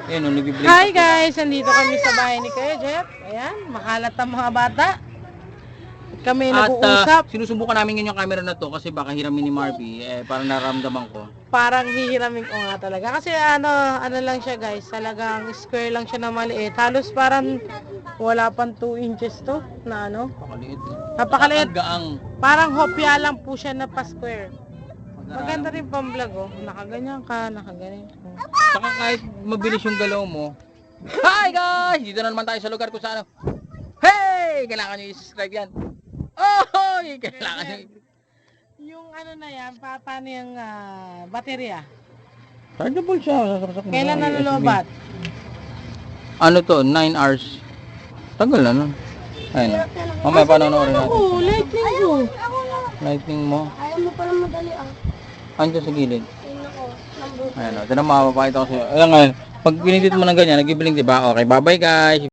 Ayan, nag-blink. Hi guys, nandito kami sa bahay ni Kuya Jeff. Ayan, makalat ang mga bata. Kami At nag-uusap. sinusubukan namin ngayon yung camera na to kasi baka hiramin ni Marby. Parang nararamdaman ko. Parang hihiramin ko nga talaga. Kasi ano lang siya guys, talagang square lang siya na maliit. Halos parang wala pang 2 inches to na ano. Pakaliit. Napakaliit. Gaang. Parang hopya lang po siya na pa-square. Maganda rin pang vlog oh. Nakaganyan ka, nakaganyan. Saka kahit mabilis yung galaw mo. Hi guys! Dito na naman tayo sa lugar ko sa ano. Hey! Kailangan nyo i-subscribe yan. Oh! Kailangan nyo Yung ano na yan, paano yung baterya? Chargeable siya. Kailan nalulobat? Ano to? 9 hours. Tagal na no? Ayun na. Mamaya panonoorin natin. Oo, lightning ko. Lightning mo. Ayaw mo pala madali ah. Andiyan sa gilid. Ayun ako. Number Ayan o. Ito na mapapakita ko sa'yo. Ayan nga. Pag pinindit mo ng ganyan, nag-blink diba? Okay, bye bye guys.